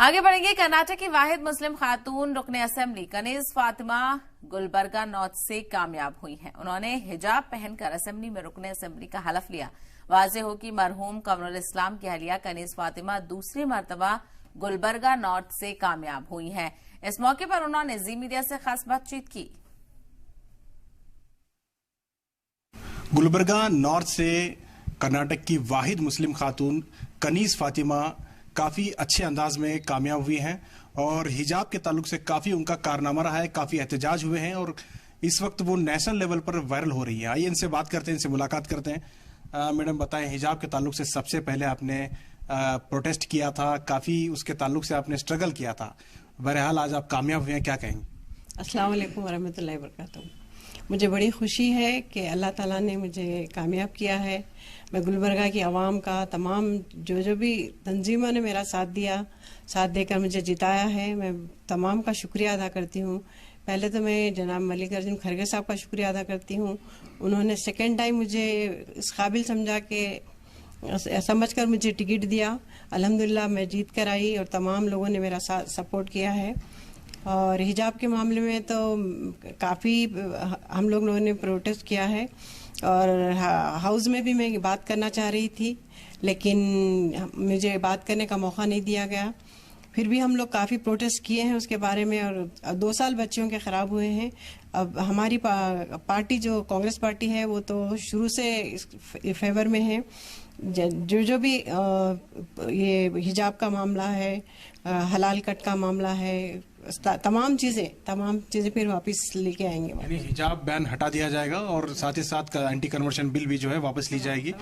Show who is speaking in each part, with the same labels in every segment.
Speaker 1: आगे बढ़ेंगे। कर्नाटक की वाहिद मुस्लिम खातून रुकने असेंबली कनीज फातिमा गुलबर्गा नॉर्थ से कामयाब हुई हैं। उन्होंने हिजाब पहनकर असेंबली में रुकने असेंबली का हलफ लिया। वाज़ेह हो कि मरहूम कमरुल इस्लाम की अहलिया कनीज फातिमा दूसरी मरतबा गुलबर्गा नॉर्थ से कामयाब हुई हैं। इस मौके पर उन्होंने जी मीडिया से खास बातचीत की।
Speaker 2: गुलबर्गा नॉर्थ से कर्नाटक की वाहिद मुस्लिम खातून कनीज फातिमा काफ़ी अच्छे अंदाज में कामयाब हुई हैं और हिजाब के ताल्लुक से काफ़ी उनका कारनामा रहा है, काफ़ी एहतजाज हुए हैं और इस वक्त वो नेशनल लेवल पर वायरल हो रही हैं। आइए इनसे बात करते हैं, इनसे मुलाकात करते हैं। मैडम बताएं, हिजाब के ताल्लुक से सबसे पहले आपने प्रोटेस्ट किया था, काफ़ी उसके ताल्लुक से आपने स्ट्रगल किया था, बहरहाल आज आप कामयाब हुए हैं, क्या कहेंगे? अस्सलाम
Speaker 3: वालेकुम वरहमतुल्लाहि वबरकातुहू। मुझे बड़ी खुशी है कि अल्लाह ताला ने मुझे कामयाब किया है। मैं गुलबर्गा की आवाम का, तमाम जो भी तंजीमों ने मेरा साथ दिया, साथ देकर मुझे जिताया है, मैं तमाम का शुक्रिया अदा करती हूँ। पहले तो मैं जनाब मल्लिकार्जुन खड़गे साहब का शुक्रिया अदा करती हूँ। उन्होंने सेकेंड टाइम मुझे इस काबिल समझकर मुझे टिकट दिया। अल्हम्दुलिल्लाह मैं जीत कर आई और तमाम लोगों ने मेरा साथ सपोर्ट किया है। और हिजाब के मामले में तो काफ़ी हम लोगों ने प्रोटेस्ट किया है और हाउस में भी मैं बात करना चाह रही थी, लेकिन मुझे बात करने का मौका नहीं दिया गया। फिर भी हम लोग काफ़ी प्रोटेस्ट किए हैं उसके बारे में और 2 साल बच्चियों के ख़राब हुए हैं। अब हमारी पार्टी जो कांग्रेस पार्टी है वो तो शुरू से इस फेवर में है। जो भी ये हिजाब का मामला है, हलाल कट का मामला है, तमाम चीज़ें फिर वापस लेके आएंगे।
Speaker 2: यानी हिजाब बैन हटा दिया जाएगा और साथ ही साथ एंटी कन्वर्शन बिल भी जो है वापस ली जाएगी।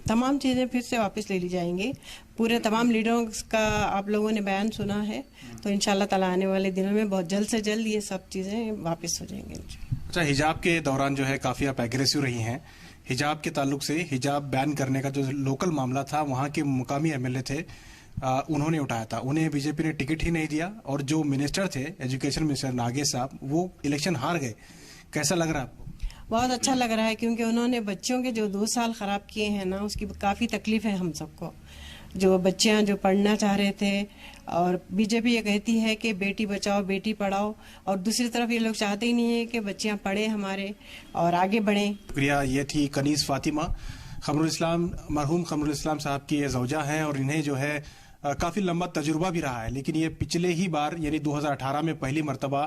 Speaker 3: तमाम चीज़ें फिर से वापस ले ली जाएंगी। पूरे तमाम लीडरों का आप लोगों ने बयान सुना है, तो इंशाल्लाह ताला आने वाले दिनों में बहुत जल्द से जल्द ये सब चीज़ें वापस हो जाएंगी।
Speaker 2: अच्छा, हिजाब के दौरान जो है काफ़ी आप एग्रेसिव रही हैं। हिजाब के ताल्लुक से हिजाब बैन करने का जो लोकल मामला था, वहाँ के मुकामी एमएलए थे, उन्होंने उठाया था। उन्हें बीजेपी ने टिकट ही नहीं दिया और जो मिनिस्टर थे, एजुकेशन मिनिस्टर नागेश साहब, वो इलेक्शन हार गए। कैसा लग रहा है आपको?
Speaker 3: बहुत अच्छा लग रहा है, क्योंकि उन्होंने बच्चों के जो 2 साल ख़राब किए हैं ना, उसकी काफ़ी तकलीफ है हम सबको। जो बच्चियां जो पढ़ना चाह रहे थे, और बीजेपी ये कहती है कि बेटी बचाओ बेटी पढ़ाओ, और दूसरी तरफ ये लोग चाहते ही नहीं है कि बच्चियां पढ़े हमारे और आगे बढ़ें।
Speaker 2: शुक्रिया। ये थी कनीज फातिमा, मरहूम कमरुल इस्लाम साहब की ये ज़ौजा हैं और इन्हें जो है काफ़ी लंबा तजुर्बा भी रहा है, लेकिन ये पिछले ही बार यानी 2018 में पहली मरतबा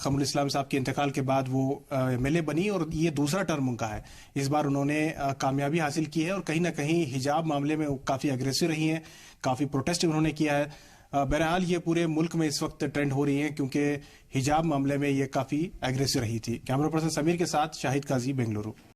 Speaker 2: कमरुल इस्लाम साहब के इंतकाल के बाद वो एमएलए बनी और ये दूसरा टर्म उनका है। इस बार उन्होंने कामयाबी हासिल की है और कहीं ना कहीं हिजाब मामले में काफ़ी अग्रेसिव रही हैं, काफ़ी प्रोटेस्ट उन्होंने किया है। बहरहाल ये पूरे मुल्क में इस वक्त ट्रेंड हो रही है क्योंकि हिजाब मामले में ये काफ़ी एग्रेसिव रही थी। कैमरा पर्सन समीर के साथ शाहिद काजी, बेंगलुरु।